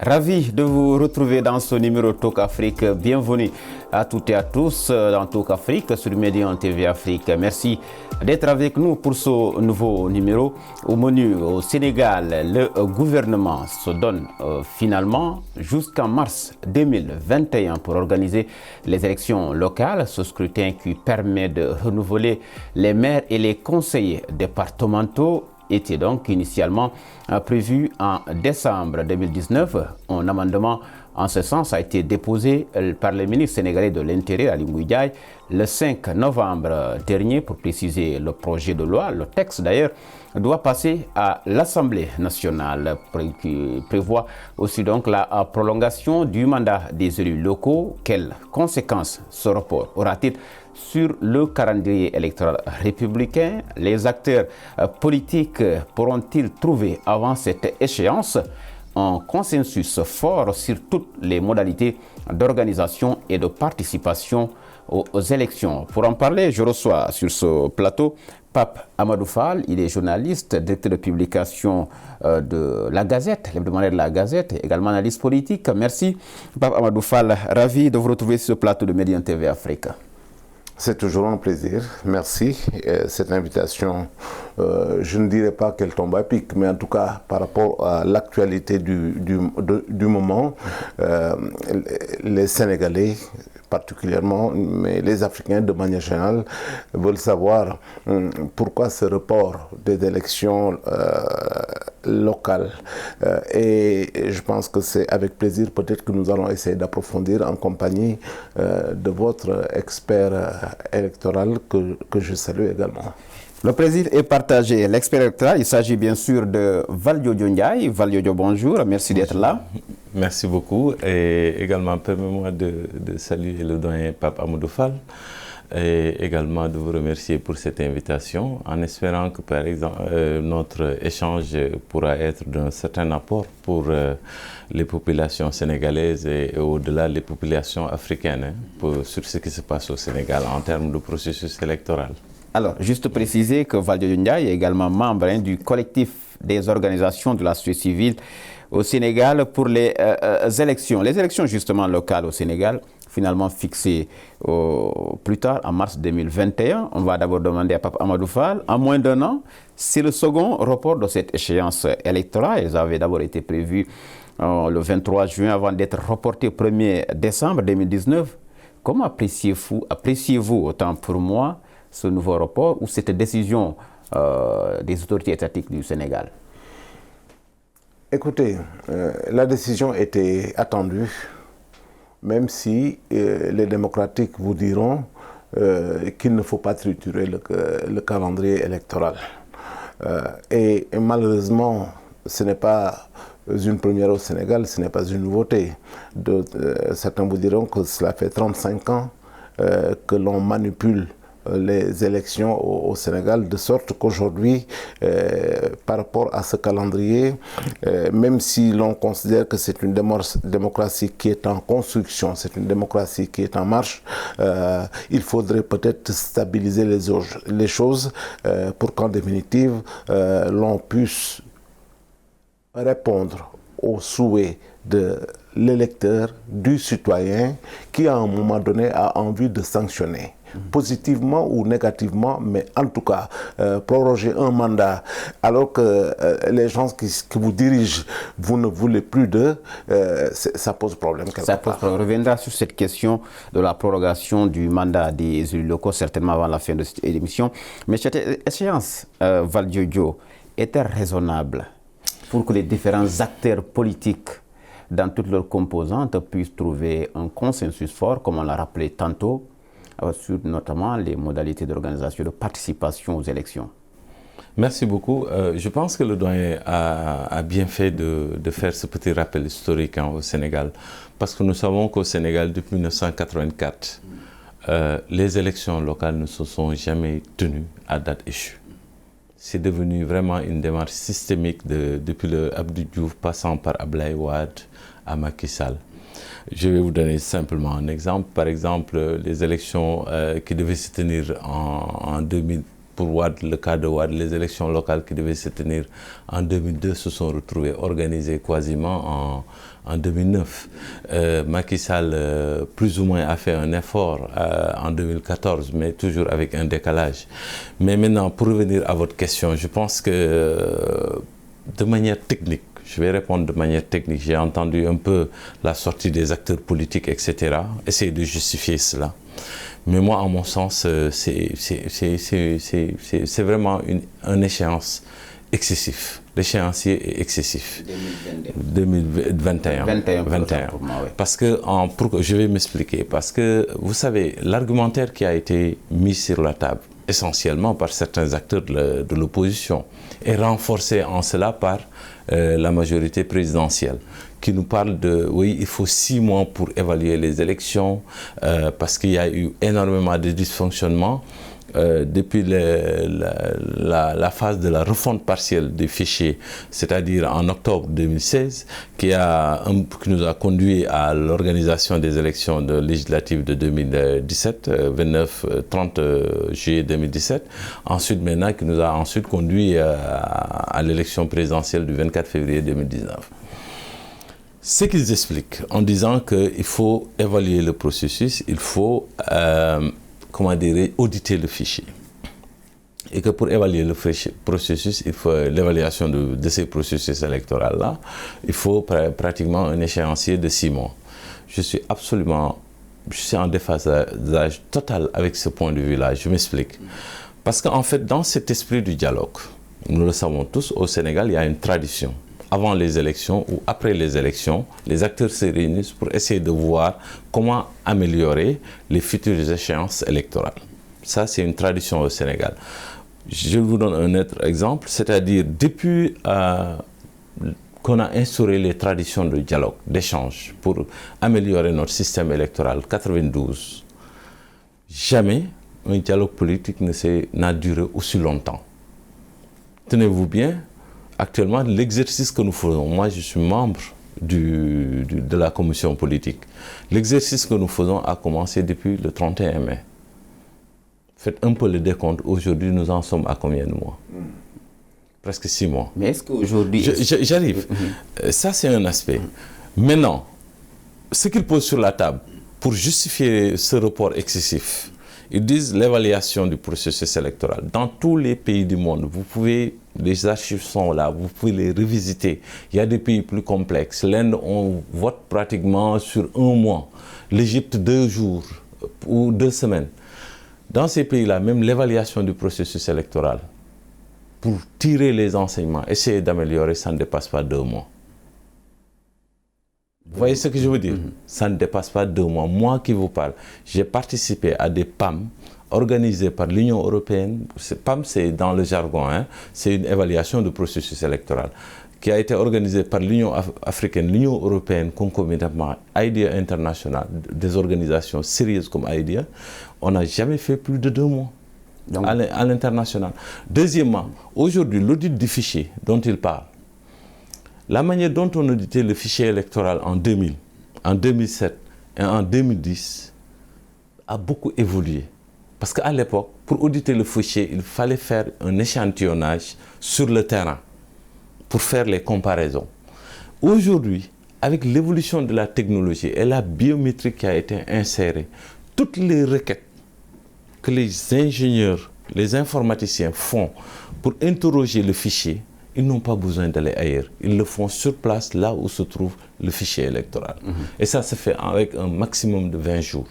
Ravi de vous retrouver dans ce numéro Talk Afrique. Bienvenue à toutes et à tous dans Talk Afrique sur Médian TV Afrique. Merci d'être avec nous pour ce nouveau numéro. Au menu au Sénégal, le gouvernement se donne finalement jusqu'en mars 2021 pour organiser les élections locales. Ce scrutin qui permet de renouveler les maires et les conseillers départementaux était donc initialement prévu en décembre 2019. Un amendement en ce sens a été déposé par le ministre sénégalais de l'Intérieur, Ali Ngouille Ndiaye, le 5 novembre dernier pour préciser le projet de loi. Le texte d'ailleurs doit passer à l'Assemblée nationale qui prévoit aussi donc la prolongation du mandat des élus locaux. Quelles conséquences ce report aura-t-il sur le calendrier électoral républicain? Les acteurs politiques pourront-ils trouver avant cette échéance un consensus fort sur toutes les modalités d'organisation et de participation aux élections? Pour en parler, je reçois sur ce plateau Pape Amadou Fall. Il est journaliste, directeur de publication de La Gazette, l'hebdomadaire de La Gazette, également analyste politique. Merci Pape Amadou Fall, ravi de vous retrouver sur ce plateau de Médian TV Afrique. C'est toujours un plaisir, merci. Cette invitation, je ne dirais pas qu'elle tombe à pic, mais en tout cas par rapport à l'actualité du moment, les Sénégalais particulièrement, mais les Africains de manière générale, veulent savoir pourquoi ce report des élections locales. Et je pense que c'est avec plaisir peut-être que nous allons essayer d'approfondir en compagnie de votre expert électoral que je salue également. Le plaisir est partagé. L'expert électoral, il s'agit bien sûr de Valdiodio Ndiaye. Valdiodio, bonjour, merci d'être là. Merci beaucoup et également permettez-moi de saluer le doyen Pape Amadou Fall et également de vous remercier pour cette invitation en espérant que par exemple notre échange pourra être d'un certain apport pour les populations sénégalaises et au-delà les populations africaines sur ce qui se passe au Sénégal en termes de processus électoral. Alors, juste préciser que Valdiodio Ndiaye est également membre du collectif des organisations de la société civile au Sénégal pour les élections. Les élections justement locales au Sénégal, finalement fixées plus tard, en mars 2021. On va d'abord demander à Pape Amadou Fall, en moins d'un an, c'est le second report de cette échéance électorale. Elles avaient d'abord été prévues le 23 juin avant d'être reportées au 1er décembre 2019. Comment appréciez-vous, autant pour moi, ce nouveau report ou cette décision des autorités étatiques du Sénégal? Écoutez, la décision était attendue, même si les démocratiques vous diront qu'il ne faut pas triturer le calendrier électoral. Et malheureusement, ce n'est pas une première au Sénégal, ce n'est pas une nouveauté. Certains vous diront que cela fait 35 ans que l'on manipule les élections au Sénégal, de sorte qu'aujourd'hui, par rapport à ce calendrier, même si l'on considère que c'est une démocratie qui est en construction, c'est une démocratie qui est en marche, il faudrait peut-être stabiliser les choses pour qu'en définitive, l'on puisse répondre aux souhaits de l'électeur, du citoyen, qui à un moment donné a envie de sanctionner. Positivement ou négativement, mais en tout cas, proroger un mandat alors que les gens qui vous dirigent, vous ne voulez plus d'eux, ça pose problème quelque part. On reviendra sur cette question de la prorogation du mandat des élus locaux, certainement avant la fin de cette émission. Mais cette échéance, Valdiodio, est-elle raisonnable pour que les différents acteurs politiques, dans toutes leurs composantes, puissent trouver un consensus fort, comme on l'a rappelé tantôt, sur notamment les modalités d'organisation, de participation aux élections? Merci beaucoup. Je pense que le doyen a bien fait de faire ce petit rappel historique au Sénégal, parce que nous savons qu'au Sénégal, depuis 1984, les élections locales ne se sont jamais tenues à date échue. C'est devenu vraiment une démarche systémique depuis le Abdou Diouf, passant par Ablaye Wade à Macky Sall. Je vais vous donner simplement un exemple. Par exemple, les élections qui devaient se tenir en 2000, Pour Wade, le cas de Wade, les élections locales qui devaient se tenir en 2002 se sont retrouvées organisées quasiment en 2009. Macky Sall, plus ou moins, a fait un effort en 2014, mais toujours avec un décalage. Mais maintenant, pour revenir à votre question, je pense que de manière technique, je vais répondre de manière technique, j'ai entendu un peu la sortie des acteurs politiques, etc., essayer de justifier cela. Mais moi, à mon sens, c'est vraiment une échéance excessive. L'échéancier est excessif. 2021. 21. Pour moi, oui. Parce que, je vais m'expliquer, parce que, vous savez, l'argumentaire qui a été mis sur la table, essentiellement par certains acteurs de l'opposition, est renforcé en cela par la majorité présidentielle, qui nous parle de, oui, il faut 6 mois pour évaluer les élections, parce qu'il y a eu énormément de dysfonctionnements depuis la phase de la refonte partielle des fichiers, c'est-à-dire en octobre 2016, qui nous a conduit à l'organisation des élections législatives de 2017, 29-30 juillet 2017, ensuite maintenant qui nous a ensuite conduit à l'élection présidentielle du 24 février 2019. Ce qu'ils expliquent en disant qu'il faut évaluer le processus, il faut auditer le fichier. Et que pour évaluer le processus, il faut l'évaluation de ces processus électoraux-là, il faut pratiquement un échéancier de 6 mois. Je suis en déphasage total avec ce point de vue-là, je m'explique. Parce qu'en fait, dans cet esprit du dialogue, nous le savons tous, au Sénégal, il y a une tradition. Avant les élections ou après les élections, les acteurs se réunissent pour essayer de voir comment améliorer les futures échéances électorales. Ça, c'est une tradition au Sénégal. Je vous donne un autre exemple, c'est-à-dire depuis qu'on a instauré les traditions de dialogue, d'échange, pour améliorer notre système électoral, 92, jamais un dialogue politique n'a duré aussi longtemps. Tenez-vous bien, actuellement, l'exercice que nous faisons, moi je suis membre de la commission politique, l'exercice que nous faisons a commencé depuis le 31 mai. Faites un peu le décompte, aujourd'hui nous en sommes à combien de mois? Presque 6 mois. Mais est-ce qu'aujourd'hui... J'arrive. Ça c'est un aspect. Maintenant, ce qu'ils posent sur la table pour justifier ce report excessif, ils disent l'évaluation du processus électoral. Dans tous les pays du monde, les archives sont là, vous pouvez les revisiter. Il y a des pays plus complexes. L'Inde, on vote pratiquement sur 1 mois. L'Égypte, 2 jours ou 2 semaines. Dans ces pays-là, même l'évaluation du processus électoral, pour tirer les enseignements, essayer d'améliorer, ça ne dépasse pas 2 mois. Vous voyez ce que je veux dire? Ça ne dépasse pas 2 mois. Moi qui vous parle, j'ai participé à des PAM organisées par l'Union européenne. PAM, c'est dans le jargon, hein, c'est une évaluation du processus électoral qui a été organisée par l'Union africaine, l'Union européenne, concomitamment, IDEA International, des organisations sérieuses comme IDEA. On n'a jamais fait plus de 2 mois à l'international. Deuxièmement, aujourd'hui, l'audit du fichier dont il parle, la manière dont on auditait le fichier électoral en 2000, en 2007 et en 2010 a beaucoup évolué. Parce qu'à l'époque, pour auditer le fichier, il fallait faire un échantillonnage sur le terrain pour faire les comparaisons. Aujourd'hui, avec l'évolution de la technologie et la biométrie qui a été insérée, toutes les requêtes que les ingénieurs, les informaticiens font pour interroger le fichier, ils n'ont pas besoin d'aller ailleurs. Ils le font sur place, là où se trouve le fichier électoral. Et ça se fait avec un maximum de 20 jours.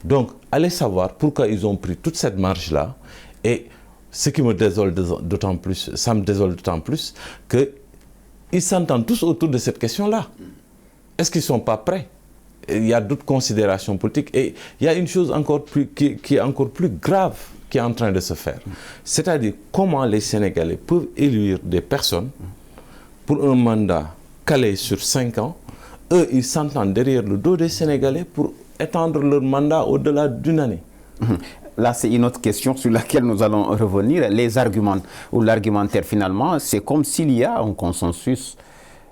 Donc, allez savoir pourquoi ils ont pris toute cette marge-là. Et ce qui me désole d'autant plus, ça me désole d'autant plus, qu'ils s'entendent tous autour de cette question-là. Est-ce qu'ils ne sont pas prêts? Il y a d'autres considérations politiques. Et il y a une chose qui est encore plus grave qui est en train de se faire. C'est-à-dire comment les Sénégalais peuvent élire des personnes pour un mandat calé sur 5 ans. Eux, ils s'entendent derrière le dos des Sénégalais pour étendre leur mandat au-delà d'1 année. Là, c'est une autre question sur laquelle nous allons revenir. Les arguments ou l'argumentaire, finalement, c'est comme s'il y a un consensus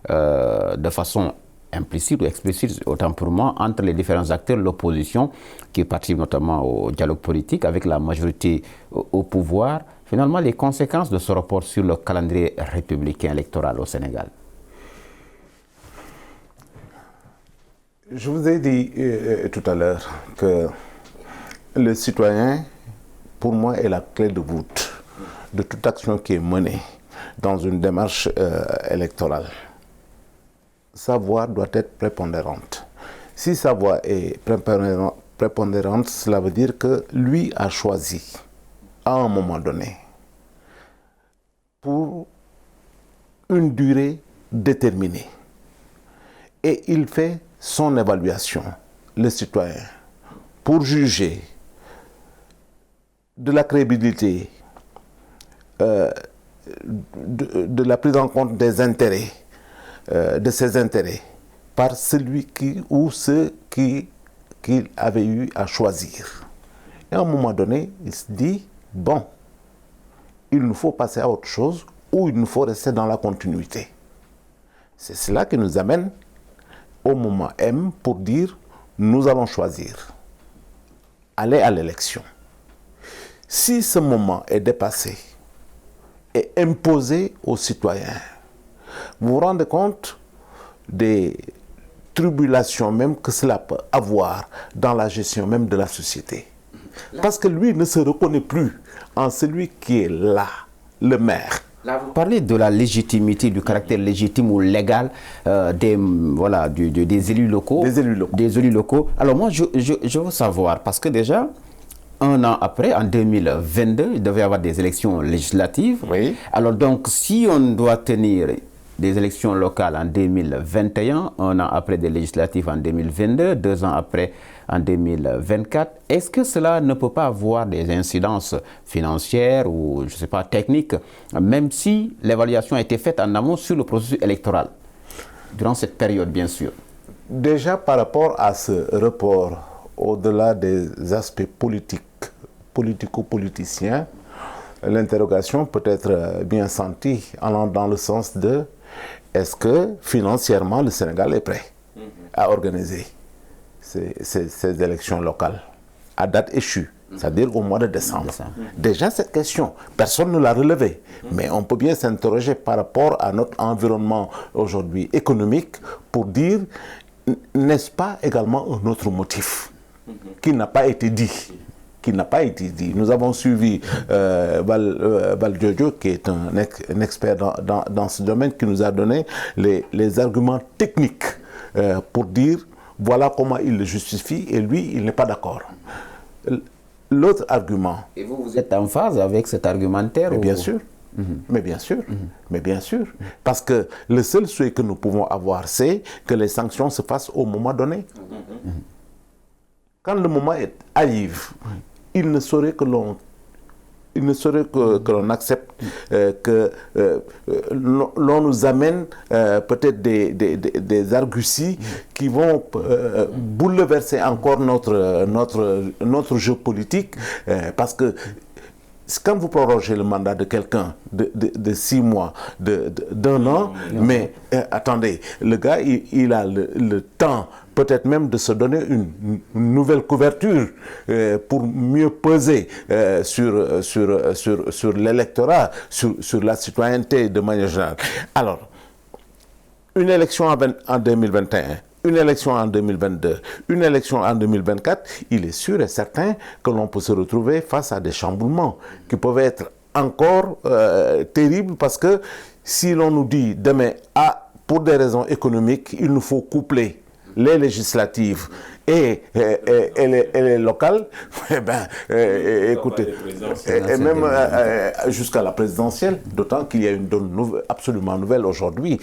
de façon implicite ou explicite, autant pour moi, entre les différents acteurs, l'opposition, qui participe notamment au dialogue politique, avec la majorité au pouvoir, finalement les conséquences de ce report sur le calendrier républicain électoral au Sénégal? Je vous ai dit tout à l'heure que le citoyen, pour moi, est la clé de voûte de toute action qui est menée dans une démarche électorale. Sa voix doit être prépondérante. Si sa voix est prépondérante, cela veut dire que lui a choisi, à un moment donné, pour une durée déterminée. Et il fait son évaluation, le citoyen, pour juger de la crédibilité, de la prise en compte des intérêts, de ses intérêts, par celui ou ceux qu'il avait eu à choisir. Et à un moment donné, il se dit, bon, il nous faut passer à autre chose ou il nous faut rester dans la continuité. C'est cela qui nous amène au moment M pour dire, nous allons choisir, aller à l'élection. Si ce moment est dépassé et imposé aux citoyens, vous vous rendez compte des tribulations même que cela peut avoir dans la gestion même de la société. Parce que lui ne se reconnaît plus en celui qui est là, le maire. Là, vous parlez de la légitimité, du caractère légitime ou légal des élus locaux. Des élus locaux. Alors moi, je veux savoir, parce que déjà, un an après, en 2022, il devait y avoir des élections législatives. Oui. Alors donc, si on doit tenir des élections locales en 2021, un an après des législatives en 2022, 2 ans après en 2024, est-ce que cela ne peut pas avoir des incidences financières ou, je ne sais pas, techniques, même si l'évaluation a été faite en amont sur le processus électoral, durant cette période, bien sûr? Déjà, par rapport à ce report, au-delà des aspects politico-politiciens, l'interrogation peut être bien sentie, allant dans le sens de est-ce que financièrement le Sénégal est prêt à organiser ces élections locales à date échue, c'est-à-dire au mois de décembre. Déjà cette question, personne ne l'a relevée, mais on peut bien s'interroger par rapport à notre environnement aujourd'hui économique pour dire, n'est-ce pas également un autre motif qui n'a pas été dit? Nous avons suivi Val Jojo, qui est un expert dans ce domaine, qui nous a donné les arguments techniques pour dire voilà comment il le justifie et lui, il n'est pas d'accord. L'autre argument... Et vous êtes en phase avec cet argumentaire? Mais bien sûr. Mais bien sûr, mais bien sûr. Parce que le seul souhait que nous pouvons avoir, c'est que les sanctions se fassent au moment donné. Quand le moment arrive, il ne saurait que l'on accepte que l'on nous amène peut-être des arguties qui vont bouleverser encore notre jeu politique, parce que quand vous prorogez le mandat de quelqu'un de 6 mois, d'un an, mais attendez, le gars, il a le temps peut-être même de se donner une nouvelle couverture pour mieux peser sur l'électorat, sur la citoyenneté de manière générale. Alors, une élection en 2021, une élection en 2022, une élection en 2024, il est sûr et certain que l'on peut se retrouver face à des chamboulements qui peuvent être encore terribles, parce que si l'on nous dit demain, pour des raisons économiques, il nous faut coupler les législatives et les locales, écoutez, et même jusqu'à la présidentielle, d'autant qu'il y a une donne absolument nouvelle aujourd'hui.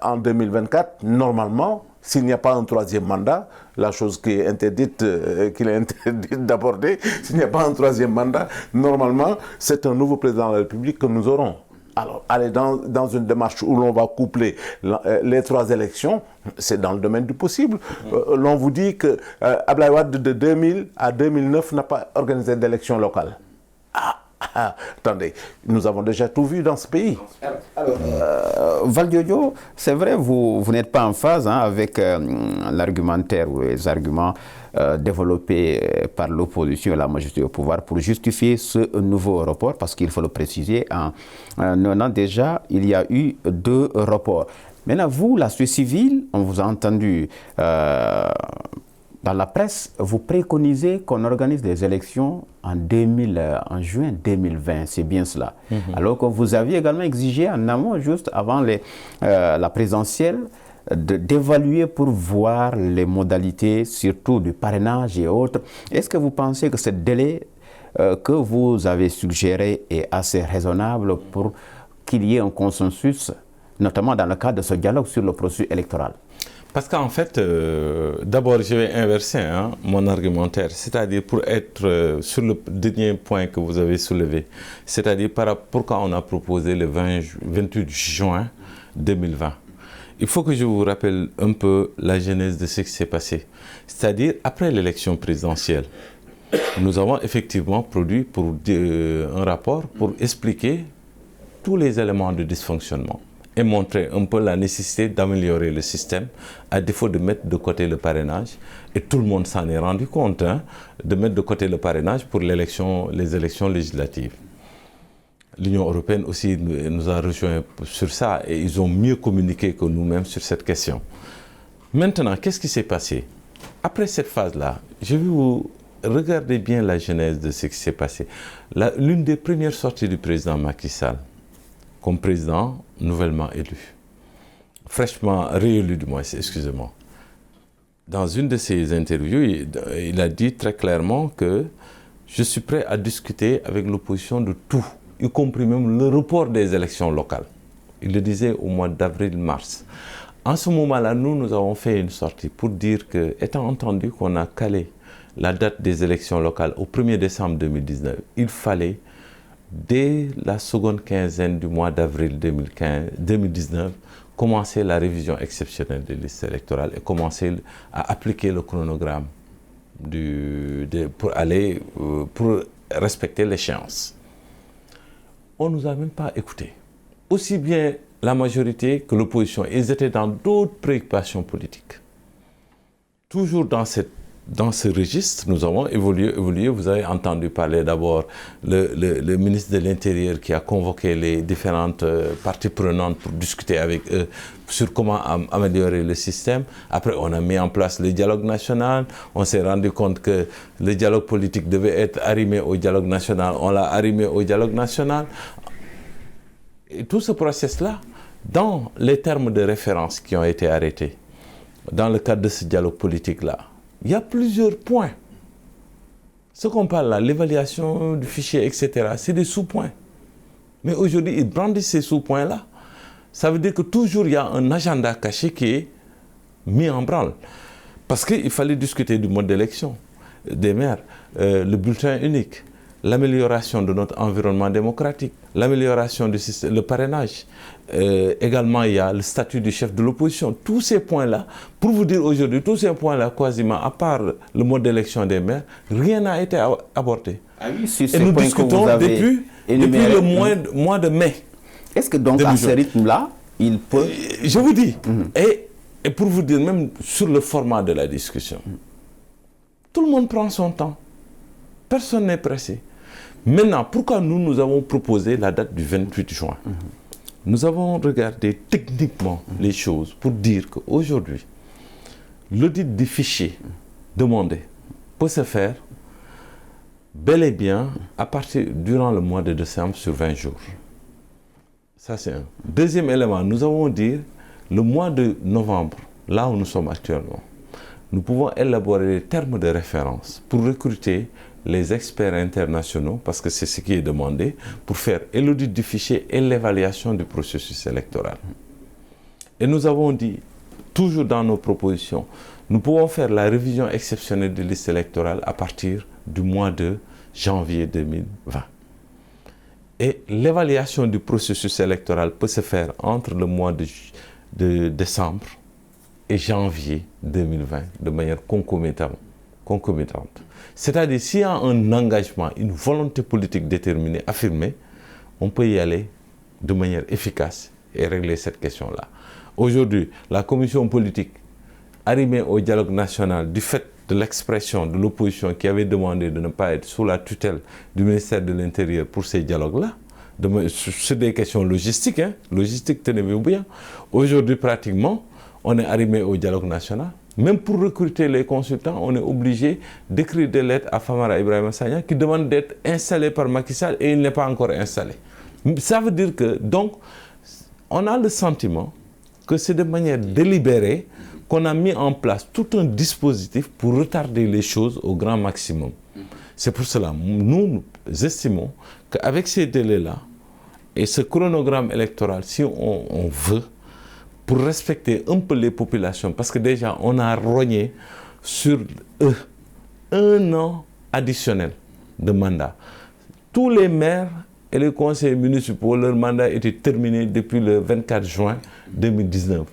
En 2024, normalement, s'il n'y a pas un 3e mandat, la chose qui est interdite, qu'il est interdite d'aborder, s'il n'y a pas un 3e mandat, normalement, c'est un nouveau président de la République que nous aurons. Alors, aller dans une démarche où l'on va coupler les 3 élections, c'est dans le domaine du possible. L'on vous dit que Abdoulaye Wade de 2000 à 2009 n'a pas organisé d'élection locale. Attendez, nous avons déjà tout vu dans ce pays. Alors, Valdiodio, c'est vrai, vous n'êtes pas en phase avec l'argumentaire ou les arguments développés par l'opposition et la majorité au pouvoir pour justifier ce nouveau report, parce qu'il faut le préciser, en un an déjà, il y a eu 2 reports. Maintenant, vous, la société civile, on vous a entendu dans la presse, vous préconisez qu'on organise des élections en juin 2020, c'est bien cela. Alors que vous aviez également exigé en amont, juste avant la présidentielle, d'évaluer pour voir les modalités, surtout du parrainage et autres. Est-ce que vous pensez que ce délai que vous avez suggéré est assez raisonnable pour qu'il y ait un consensus, notamment dans le cadre de ce dialogue sur le processus électoral? Parce qu'en fait, d'abord, je vais inverser mon argumentaire, c'est-à-dire pour être sur le dernier point que vous avez soulevé, c'est-à-dire pourquoi on a proposé le 28 juin 2020. Il faut que je vous rappelle un peu la genèse de ce qui s'est passé. C'est-à-dire, après l'élection présidentielle, nous avons effectivement produit un rapport pour expliquer tous les éléments de dysfonctionnement et montrer un peu la nécessité d'améliorer le système, à défaut de mettre de côté le parrainage. Et tout le monde s'en est rendu compte, de mettre de côté le parrainage pour les élections législatives. L'Union européenne aussi nous a rejoints sur ça et ils ont mieux communiqué que nous-mêmes sur cette question. Maintenant, qu'est-ce qui s'est passé? Après cette phase-là, je vais vous regarder bien la genèse de ce qui s'est passé. L'une des premières sorties du président Macky Sall, comme président nouvellement élu, fraîchement réélu du moins, excusez-moi. Dans une de ses interviews, il a dit très clairement que je suis prêt à discuter avec l'opposition de tout, y compris même le report des élections locales. Il le disait au mois d'avril-mars. En ce moment-là, nous avons fait une sortie pour dire que, étant entendu qu'on a calé la date des élections locales au 1er décembre 2019, il fallait, dès la seconde quinzaine du mois d'avril 2019, commencer la révision exceptionnelle des listes électorales et commencer à appliquer le chronogramme pour respecter l'échéance. On ne nous a même pas écoutés. Aussi bien la majorité que l'opposition, ils étaient dans d'autres préoccupations politiques. Toujours dans ce registre, nous avons évolué. Vous avez entendu parler d'abord le ministre de l'Intérieur qui a convoqué les différentes parties prenantes pour discuter avec eux sur comment améliorer le système. Après, on a mis en place le dialogue national. On s'est rendu compte que le dialogue politique devait être arrimé au dialogue national. On l'a arrimé au dialogue national. Et tout ce process-là, dans les termes de référence qui ont été arrêtés, dans le cadre de ce dialogue politique-là, il y a plusieurs points. Ce qu'on parle là, l'évaluation du fichier, etc., c'est des sous-points. Mais aujourd'hui, ils brandissent ces sous-points-là. Ça veut dire que toujours il y a un agenda caché qui est mis en branle. Parce qu'il fallait discuter du mode d'élection des maires, le bulletin unique, l'amélioration de notre environnement démocratique, l'amélioration du système, le parrainage. Également, il y a le statut du chef de l'opposition. Tous ces points-là, pour vous dire aujourd'hui, tous ces points-là, quasiment, à part le mode d'élection des maires, rien n'a été abordé. Ah oui, sur et nous discutons depuis le mois de mai. Est-ce que donc à ce rythme-là, il peut... Je vous dis, et pour vous dire, même sur le format de la discussion, tout le monde prend son temps. Personne n'est pressé. Maintenant, pourquoi nous avons proposé la date du 28 juin? Nous avons regardé techniquement les choses pour dire qu'aujourd'hui, l'audit des fichiers demandé peut se faire bel et bien à partir durant le mois de décembre sur 20 jours. Ça, c'est un. Deuxième élément, nous avons dit le mois de novembre, là où nous sommes actuellement, nous pouvons élaborer des termes de référence pour recruter les experts internationaux, parce que c'est ce qui est demandé, pour faire l'audit du fichier et l'évaluation du processus électoral. Et nous avons dit, toujours dans nos propositions, nous pouvons faire la révision exceptionnelle des listes électorales à partir du mois de janvier 2020. Et l'évaluation du processus électoral peut se faire entre le mois de décembre et janvier 2020, de manière concomitante. concomitantes. C'est-à-dire, s'il y a un engagement, une volonté politique déterminée, affirmée, on peut y aller de manière efficace et régler cette question-là. Aujourd'hui, la commission politique arrimée au dialogue national du fait de l'expression de l'opposition qui avait demandé de ne pas être sous la tutelle du ministère de l'Intérieur pour ces dialogues-là, c'est des questions logistiques, logistique, tenez-vous bien. Aujourd'hui, pratiquement, on est arrimé au dialogue national. Même pour recruter les consultants, on est obligé d'écrire des lettres à Famara Ibrahima Sagna qui demande d'être installé par Macky Sall et il n'est pas encore installé. Ça veut dire que, donc, on a le sentiment que c'est de manière délibérée qu'on a mis en place tout un dispositif pour retarder les choses au grand maximum. C'est pour cela, nous estimons qu'avec ces délais-là et ce chronogramme électoral, si on veut, pour respecter un peu les populations, parce que déjà on a rogné sur eux 1 an additionnel de mandat. Tous les maires et les conseillers municipaux, leur mandat était terminé depuis le 24 juin 2019.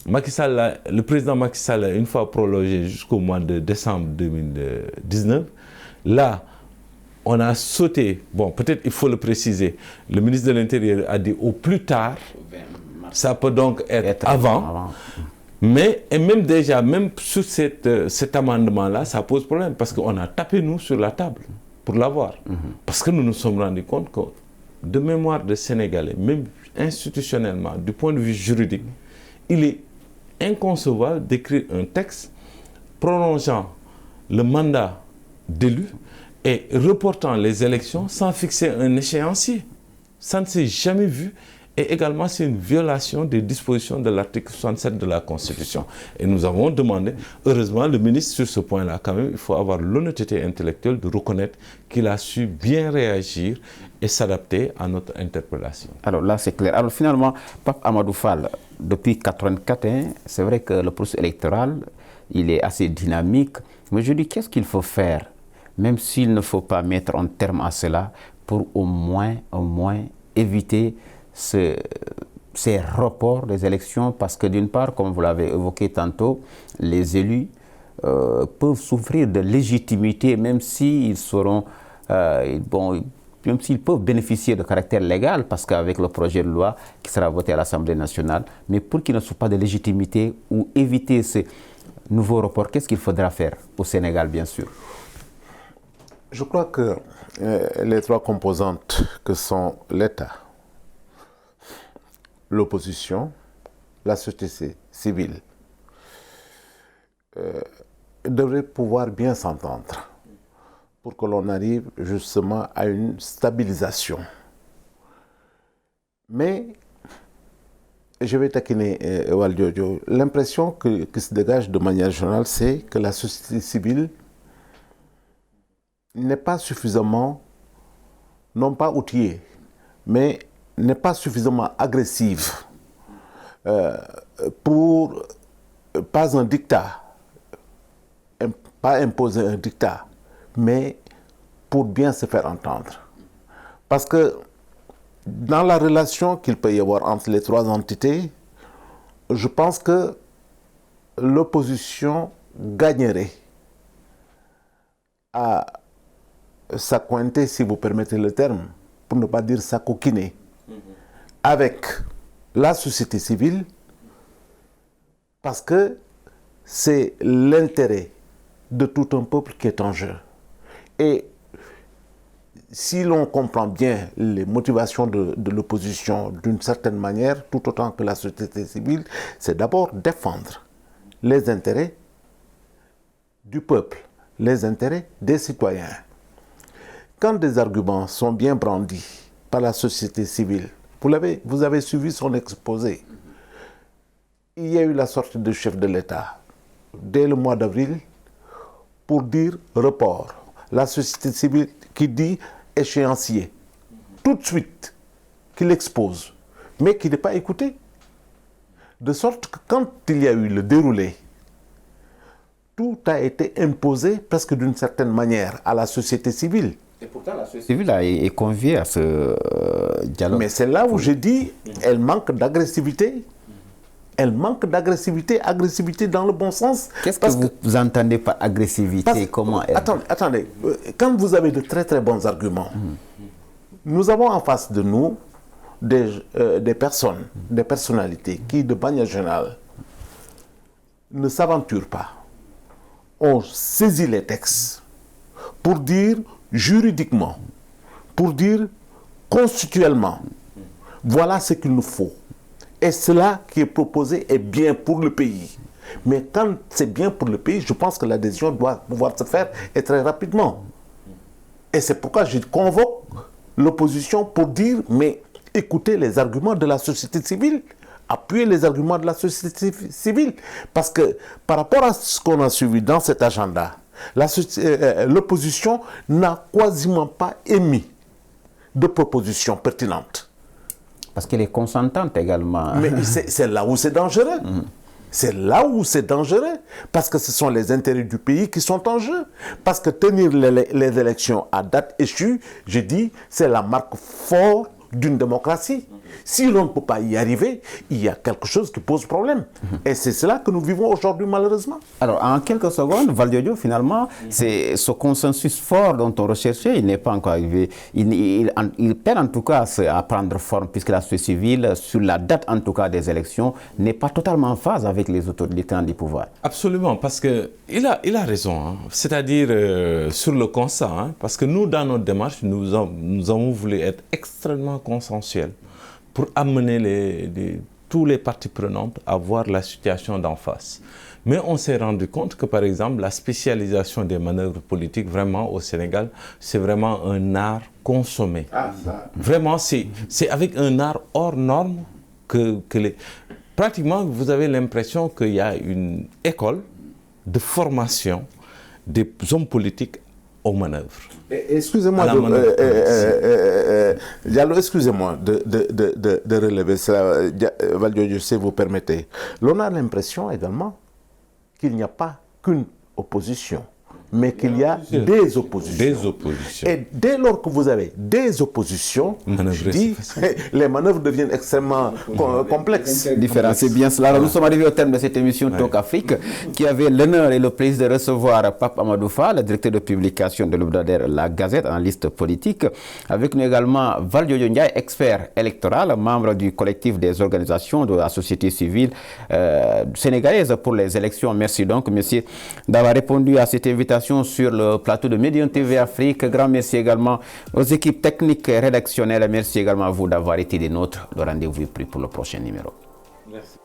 Macky Sall, le président Macky Sall a une fois prolongé jusqu'au mois de décembre 2019. Là, on a sauté, bon, peut-être il faut le préciser, le ministre de l'Intérieur a dit au plus tard, ça peut donc être avant. Mais et même déjà, même sur cet amendement-là, ça pose problème parce qu'on a tapé nous sur la table pour l'avoir. Parce que nous nous sommes rendus compte que de mémoire de Sénégalais, même institutionnellement, du point de vue juridique, il est inconcevable d'écrire un texte prolongeant le mandat d'élu et reportant les élections sans fixer un échéancier. Ça ne s'est jamais vu. Et également, c'est une violation des dispositions de l'article 67 de la Constitution. Et nous avons demandé, heureusement, le ministre, sur ce point-là, quand même, il faut avoir l'honnêteté intellectuelle de reconnaître qu'il a su bien réagir et s'adapter à notre interpellation. Alors là, c'est clair. Alors finalement, Pape Amadou Fall, depuis 1984, c'est vrai que le processus électoral, il est assez dynamique. Mais je dis, qu'est-ce qu'il faut faire, même s'il ne faut pas mettre un terme à cela, pour au moins éviter ces reports des élections, parce que d'une part, comme vous l'avez évoqué tantôt, les élus peuvent souffrir de légitimité, même s'ils seront, même s'ils peuvent bénéficier de caractère légal, parce qu'avec le projet de loi qui sera voté à l'Assemblée nationale, mais pour qu'ils ne soient pas de légitimité ou éviter ces nouveaux reports, qu'est-ce qu'il faudra faire au Sénégal, bien sûr? Je crois que les 3 composantes que sont l'État, l'opposition, la société civile, devraient pouvoir bien s'entendre pour que l'on arrive justement à une stabilisation. Mais, je vais taquiner Waldiodio, l'impression qui se dégage de manière générale, c'est que la société civile n'est pas suffisamment, non pas outillée, mais n'est pas suffisamment agressive pour, pas un dictat, pas imposer un dictat, mais pour bien se faire entendre. Parce que dans la relation qu'il peut y avoir entre les 3 entités, je pense que l'opposition gagnerait à s'accointer, si vous permettez le terme, pour ne pas dire s'acoquiner, avec la société civile, parce que c'est l'intérêt de tout un peuple qui est en jeu. Et si l'on comprend bien les motivations de l'opposition d'une certaine manière, tout autant que la société civile, c'est d'abord défendre les intérêts du peuple, les intérêts des citoyens. Quand des arguments sont bien brandis par la société civile, vous avez suivi son exposé. Il y a eu la sortie du chef de l'État dès le mois d'avril pour dire report. La société civile qui dit échéancier. Tout de suite, qu'il expose, mais qui n'est pas écouté. De sorte que quand il y a eu le déroulé, tout a été imposé presque d'une certaine manière à la société civile. Et pourtant, la société civile est conviée à ce dialogue. Mais c'est là où je dis, elle manque d'agressivité. Elle manque d'agressivité, agressivité dans le bon sens. Qu'est-ce que vous entendez par agressivité? Comment elle... Attendez, quand vous avez de très très bons arguments, nous avons en face de nous des personnes, des personnalités qui, de manière générale, ne s'aventurent pas. On saisit les textes pour dire juridiquement, pour dire constitutionnellement, voilà ce qu'il nous faut. Et cela qui est proposé est bien pour le pays. Mais quand c'est bien pour le pays, je pense que l'adhésion doit pouvoir se faire et très rapidement. Et c'est pourquoi je convoque l'opposition pour dire, mais écoutez les arguments de la société civile, appuyez les arguments de la société civile. Parce que par rapport à ce qu'on a suivi dans cet agenda, l'opposition n'a quasiment pas émis de propositions pertinentes. Parce qu'elle est consentante également. Mais c'est là où c'est dangereux. C'est là où c'est dangereux. Parce que ce sont les intérêts du pays qui sont en jeu. Parce que tenir les élections à date échue, je dis, c'est la marque forte d'une démocratie. Si l'on ne peut pas y arriver, il y a quelque chose qui pose problème. Et c'est cela que nous vivons aujourd'hui, malheureusement. Alors, en quelques secondes, Valdiodio, finalement, c'est ce consensus fort dont on recherchait, il n'est pas encore arrivé. Il peine en tout cas à prendre forme, puisque la société civile, sur la date en tout cas des élections, n'est pas totalement en phase avec les autorités du pouvoir. Absolument, parce qu'il a raison. Hein. C'est-à-dire sur le constat, hein, parce que nous, dans notre démarche, nous avons voulu être extrêmement consensuels pour amener tous les parties prenantes à voir la situation d'en face. Mais on s'est rendu compte que, par exemple, la spécialisation des manœuvres politiques, vraiment, au Sénégal, c'est vraiment un art consommé. Ah, ça. Vraiment, c'est avec un art hors norme que pratiquement, vous avez l'impression qu'il y a une école de formation des hommes politiques aux manœuvres. Excusez-moi, Diallo, excusez-moi de relever cela, Valdiodio, si vous permettez. L'on a l'impression également qu'il n'y a pas qu'une opposition, mais qu'il y a des oppositions. Des oppositions. Et dès lors que vous avez des oppositions, je dis, les manœuvres deviennent extrêmement complexes. Différent, c'est bien cela. Alors, nous sommes arrivés au terme de cette émission Talk Afrique, qui avait l'honneur et le plaisir de recevoir Pape Amadou Fall, le directeur de publication de l'hebdomadaire La Gazette, analyste politique. Avec nous également Valdiodio Ndiaye, expert électoral, membre du collectif des organisations de la société civile sénégalaise pour les élections. Merci donc, monsieur, d'avoir répondu à cette invitation sur le plateau de Médion TV Afrique. Grand merci également aux équipes techniques et rédactionnelles. Merci également à vous d'avoir été des nôtres. Le rendez-vous est pris pour le prochain numéro. Merci.